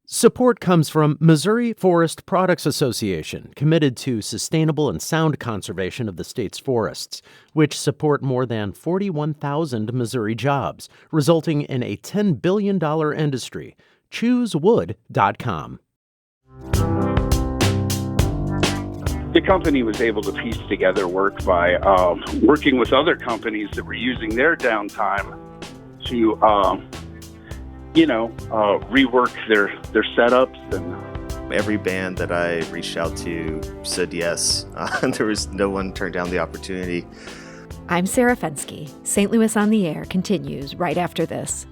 Support comes from Missouri Forest Products Association, committed to sustainable and sound conservation of the state's forests, which support more than 41,000 Missouri jobs, resulting in a $10 billion industry. ChooseWood.com. The company was able to piece together work by working with other companies that were using their downtime to rework their setups. And every band that I reached out to said yes. There was no one turned down the opportunity. I'm Sarah Fensky. St. Louis on the Air continues right after this.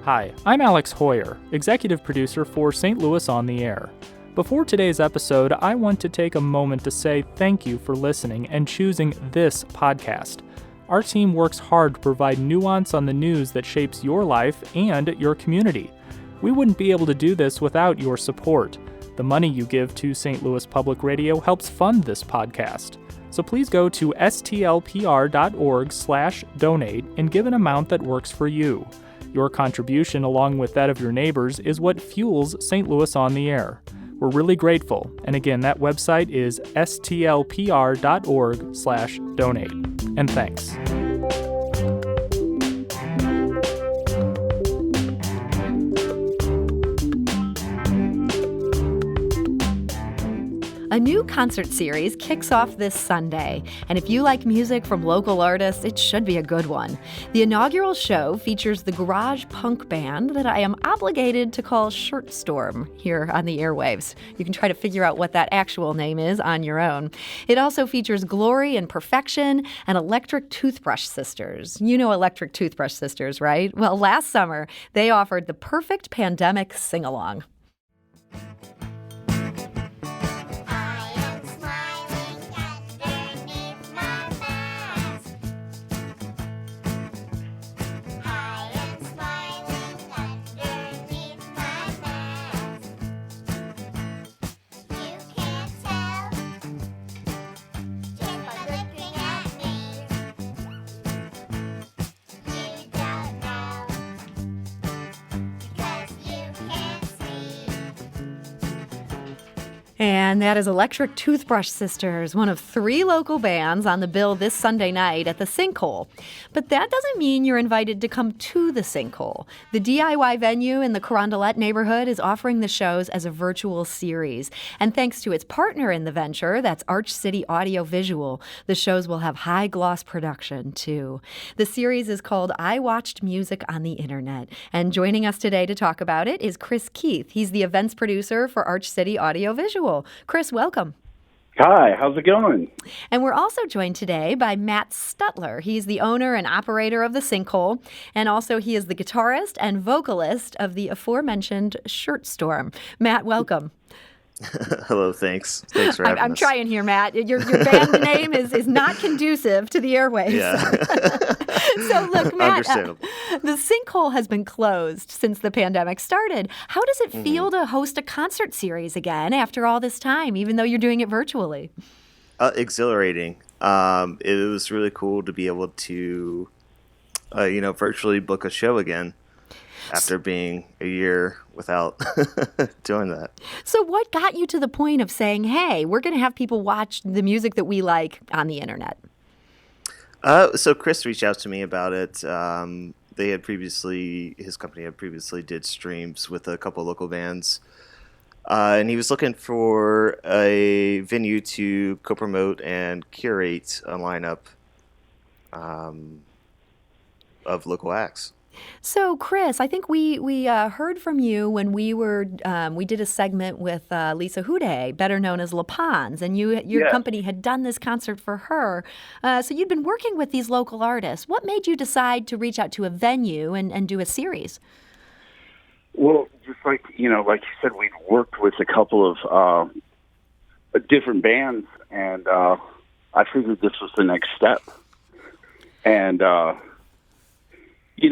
Hi, I'm Alex Hoyer, executive producer for St. Louis on the Air. Before today's episode, I want to take a moment to say thank you for listening and choosing this podcast. Our team works hard to provide nuance on the news that shapes your life and your community. We wouldn't be able to do this without your support. The money you give to St. Louis Public Radio helps fund this podcast. So please go to stlpr.org/donate and give an amount that works for you. Your contribution, along with that of your neighbors, is what fuels St. Louis on the Air. We're really grateful. And again, that website is stlpr.org/donate. And thanks. A new concert series kicks off this Sunday, and if you like music from local artists, it should be a good one. The inaugural show features the garage punk band that I am obligated to call Shirtstorm here on the airwaves. You can try to figure out what that actual name is on your own. It also features Glory and Perfection and Electric Toothbrush Sisters. You know Electric Toothbrush Sisters, right? Well, last summer, they offered the perfect pandemic sing-along. And that is Electric Toothbrush Sisters, one of 3 local bands on the bill this Sunday night at the Sinkhole. But that doesn't mean you're invited to come to the Sinkhole. The DIY venue in the Carondelet neighborhood is offering the shows as a virtual series. And thanks to its partner in the venture, that's Arch City Audio Visual, the shows will have high-gloss production, too. The series is called I Watched Music on the Internet. And joining us today to talk about it is Chris Keith. He's the events producer for Arch City Audio Visual. Chris, welcome. Hi, how's it going? And we're also joined today by Matt Stuttler. He's the owner and operator of the Sinkhole, and also he is the guitarist and vocalist of the aforementioned Shirtstorm. Matt, welcome. Hello, thanks. Thanks for having us. I'm trying here, Matt. Your band name is not conducive to the airwaves. Yeah. So look, Matt, Understandable. The Sinkhole has been closed since the pandemic started. How does it feel to host a concert series again after all this time, even though you're doing it virtually? Exhilarating. It was really cool to be able to, virtually book a show again after being a year without doing that. So what got you to the point of saying, hey, we're going to have people watch the music that we like on the internet? So Chris reached out to me about it. His company had previously did streams with a couple of local bands. And he was looking for a venue to co-promote and curate a lineup of local acts. So, Chris, I think we heard from you when we did a segment with Lisa Hude, better known as La Pons, and your company had done this concert for her. So you'd been working with these local artists. What made you decide to reach out to a venue and do a series? Well, just like you said, we'd worked with a couple of different bands, and I figured this was the next step. And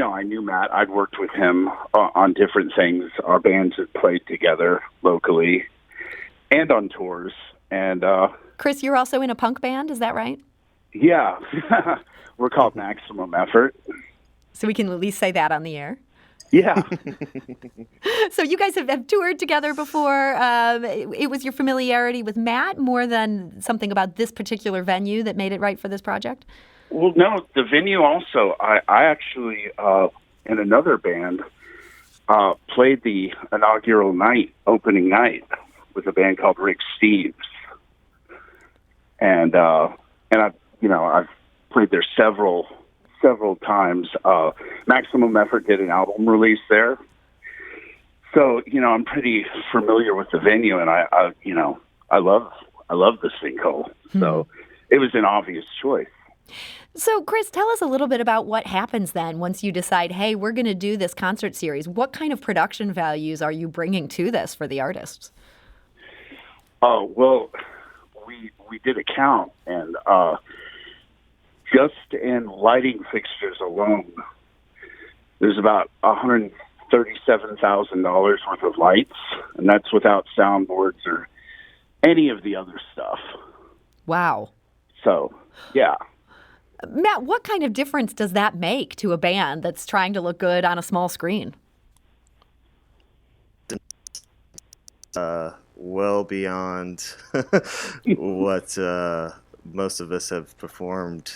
I knew Matt. I'd worked with him on different things. Our bands had played together locally and on tours. And Chris, you're also in a punk band, is that right? Yeah. We're called Maximum Effort. So we can at least say that on the air. Yeah. So you guys have toured together before. It was your familiarity with Matt more than something about this particular venue that made it right for this project? Well, no, the venue also. I actually, in another band, played the inaugural opening night, with a band called Rick Steves, and I've played there several times. Maximum Effort did an album release there, so I'm pretty familiar with the venue, and I love the Sinkhole, so it was an obvious choice. So, Chris, tell us a little bit about what happens then once you decide, hey, we're going to do this concert series. What kind of production values are you bringing to this for the artists? Oh, well, we did a count, and just in lighting fixtures alone, there's about $137,000 worth of lights, and that's without soundboards or any of the other stuff. Wow. So, yeah. Matt, what kind of difference does that make to a band that's trying to look good on a small screen? Well beyond what most of us have performed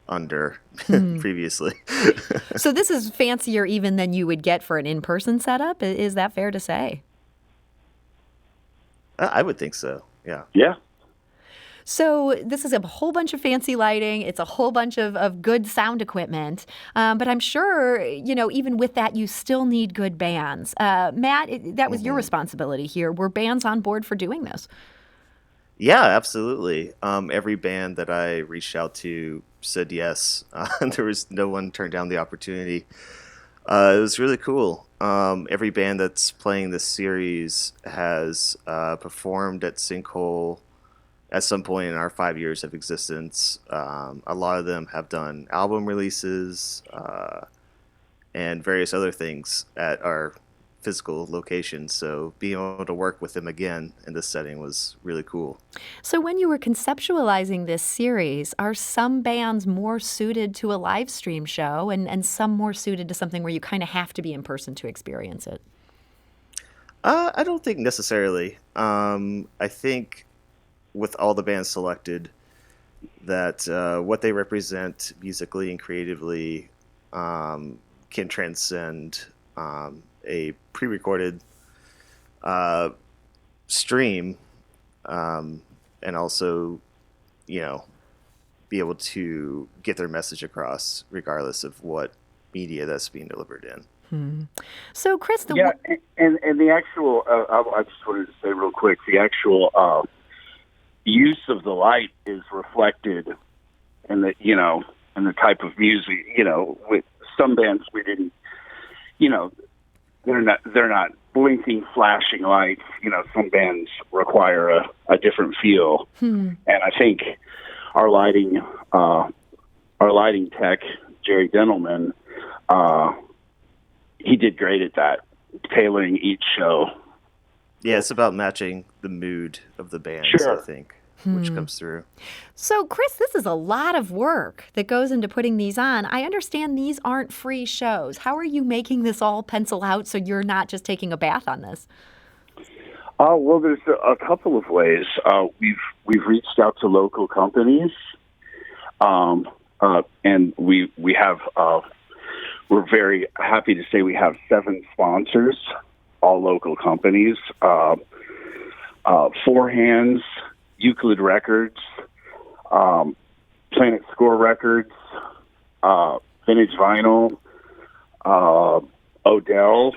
under previously. So this is fancier even than you would get for an in-person setup? Is that fair to say? I would think so, yeah. Yeah. So this is a whole bunch of fancy lighting. It's a whole bunch of good sound equipment. But I'm sure, even with that, you still need good bands. Matt, that was your responsibility here. Were bands on board for doing this? Yeah, absolutely. Every band that I reached out to said yes. There was no one turned down the opportunity. It was really cool. Every band that's playing this series has performed at Sinkhole at some point in our 5 years of existence. A lot of them have done album releases and various other things at our physical locations. So being able to work with them again in this setting was really cool. So when you were conceptualizing this series, are some bands more suited to a live stream show and some more suited to something where you kind of have to be in person to experience it? I don't think necessarily. I think with all the bands selected, that what they represent musically and creatively can transcend a pre-recorded stream, and also, be able to get their message across regardless of what media that's being delivered in. So, Chris, and the actual, I just wanted to say real quick, the actual use of the light is reflected in the in the type of music. With some bands we didn't, they're not blinking, flashing lights. Some bands require a different feel, and I think our lighting tech, Jerry Dentelman, he did great at that, tailoring each show. Yeah, it's about matching the mood of the band, Sure. I think, which comes through. So, Chris, this is a lot of work that goes into putting these on. I understand these aren't free shows. How are you making this all pencil out so you're not just taking a bath on this? Well, there's a couple of ways. We've reached out to local companies, and we have. We're very happy to say we have 7 sponsors, all local companies. Four Hands, Euclid Records, Planet Score Records, Vintage Vinyl, Odell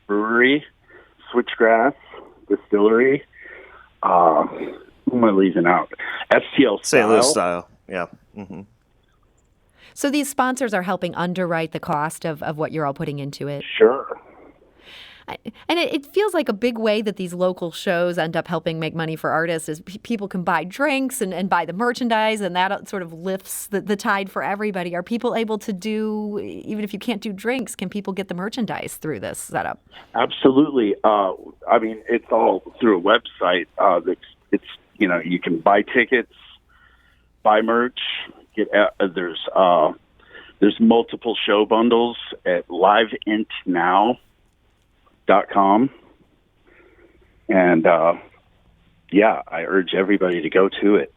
Brewery, Switchgrass Distillery. Who am I leaving out? STL St. Louis Style. style, yeah. Mm-hmm. So these sponsors are helping underwrite the cost of what you're all putting into it. Sure. And it feels like a big way that these local shows end up helping make money for artists is people can buy drinks and buy the merchandise, and that sort of lifts the tide for everybody. Are people able to do, even if you can't do drinks, can people get the merchandise through this setup? Absolutely. It's all through a website. You can buy tickets, buy merch. There's there's multiple show bundles at liveintnow.com. And, I urge everybody to go to it.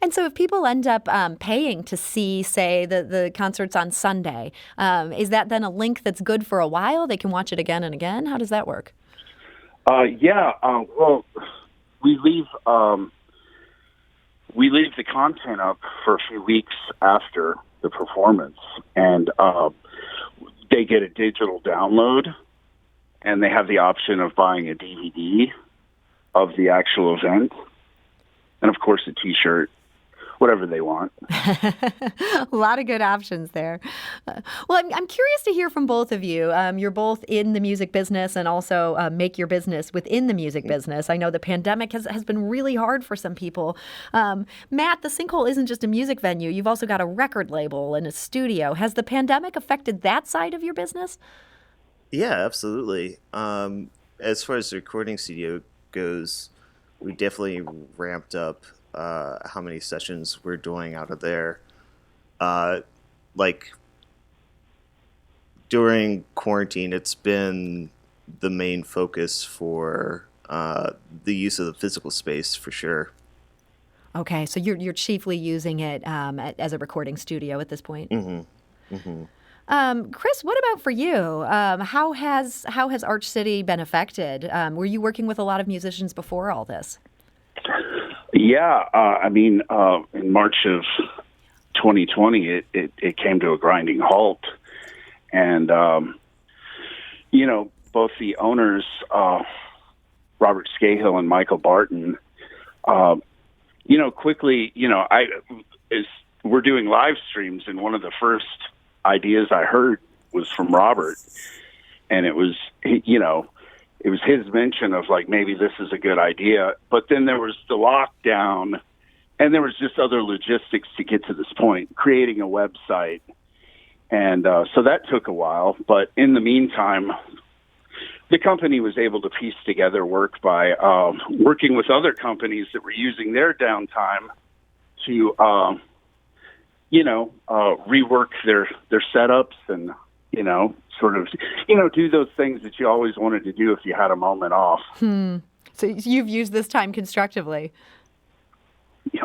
And so if people end up paying to see, say, the concerts on Sunday, is that then a link that's good for a while? They can watch it again and again? How does that work? Well, we leave the content up for a few weeks after the performance, and they get a digital download, and they have the option of buying a DVD of the actual event, and of course a T-shirt, whatever they want. A lot of good options there. Well, I'm curious to hear from both of you. You're both in the music business and also make your business within the music business. I know the pandemic has been really hard for some people. Matt, the Sinkhole isn't just a music venue. You've also got a record label and a studio. Has the pandemic affected that side of your business? Yeah, absolutely. As far as the recording studio goes, we definitely ramped up how many sessions we're doing out of there. Like during quarantine, it's been the main focus for the use of the physical space for sure. Okay, so you're chiefly using it as a recording studio at this point. Mm-hmm. Mm-hmm. Chris, what about for you? How has Arch City been affected? Were you working with a lot of musicians before all this? Yeah, in March of 2020, it came to a grinding halt, and both the owners, Robert Scahill and Michael Barton, quickly, we're doing live streams, and one of the first ideas I heard was from Robert, and it was his mention of like, maybe this is a good idea, but then there was the lockdown, and there was just other logistics to get to this point, creating a website, and so that took a while. But in the meantime, the company was able to piece together work by working with other companies that were using their downtime to rework their setups and, do those things that you always wanted to do if you had a moment off. So you've used this time constructively.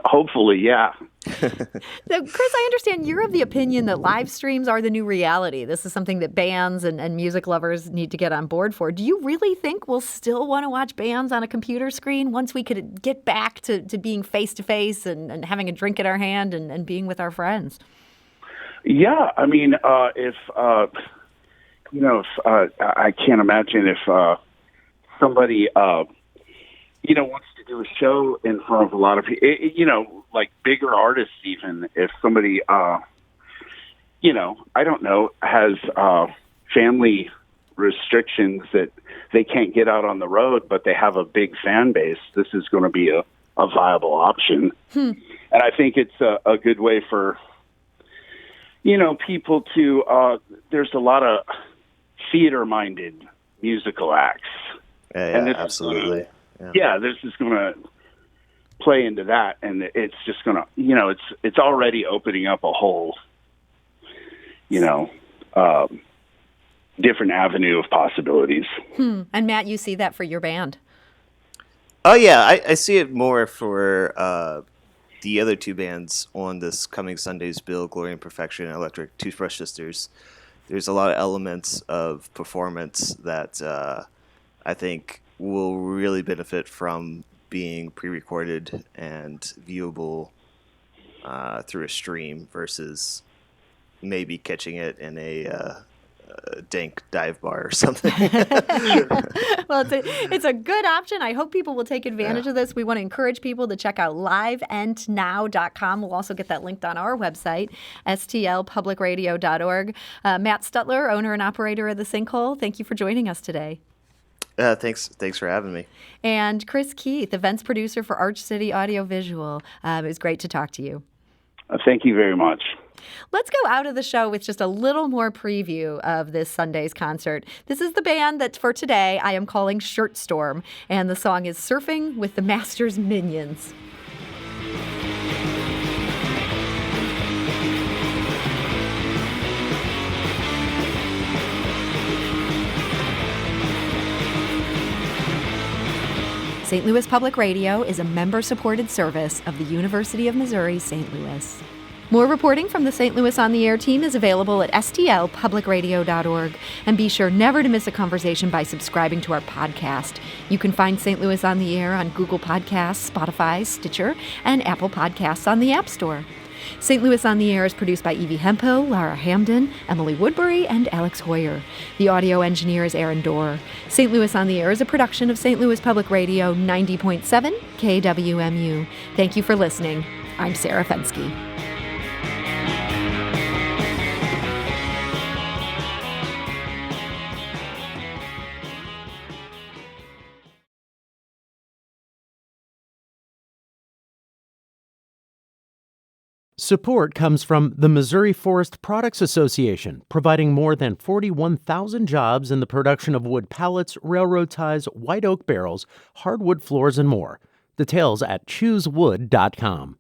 Hopefully, yeah. So, Chris, I understand you're of the opinion that live streams are the new reality. This is something that bands and music lovers need to get on board for. Do you really think we'll still want to watch bands on a computer screen once we could get back to being face-to-face and having a drink in our hand and being with our friends? Yeah, if I can't imagine if somebody, wants to do a show in front of a lot of people, like bigger artists even, if somebody, I don't know, has family restrictions that they can't get out on the road, but they have a big fan base, this is going to be a viable option. And I think it's a good way for, people to, there's a lot of theater-minded musical acts. Yeah, absolutely. This is going to play into that, and it's just going to, it's already opening up a whole, different avenue of possibilities. And Matt, you see that for your band? Oh, yeah, I see it more for the other two bands on this coming Sunday's bill, Glory and Perfection and Electric Toothbrush Sisters. There's a lot of elements of performance that I think will really benefit from being pre-recorded and viewable through a stream versus maybe catching it in a dank dive bar or something. Well, it's a good option. I hope people will take advantage of this. We want to encourage people to check out liveandnow.com. We'll also get that linked on our website, stlpublicradio.org. Matt Stuttler, owner and operator of the Sinkhole, thank you for joining us today. Thanks for having me. And Chris Keith, events producer for Arch City Audiovisual. It was great to talk to you. Thank you very much. Let's go out of the show with just a little more preview of this Sunday's concert. This is the band that for today I am calling Shirt Storm, and the song is Surfing with the Master's Minions. St. Louis Public Radio is a member-supported service of the University of Missouri St. Louis. More reporting from the St. Louis on the Air team is available at stlpublicradio.org. And be sure never to miss a conversation by subscribing to our podcast. You can find St. Louis on the Air on Google Podcasts, Spotify, Stitcher, and Apple Podcasts on the App Store. St. Louis on the Air is produced by Evie Hempo, Lara Hamden, Emily Woodbury, and Alex Hoyer. The audio engineer is Aaron Dorr. St. Louis on the Air is a production of St. Louis Public Radio 90.7 KWMU. Thank you for listening. I'm Sarah Fensky. Support comes from the Missouri Forest Products Association, providing more than 41,000 jobs in the production of wood pallets, railroad ties, white oak barrels, hardwood floors, and more. Details at choosewood.com.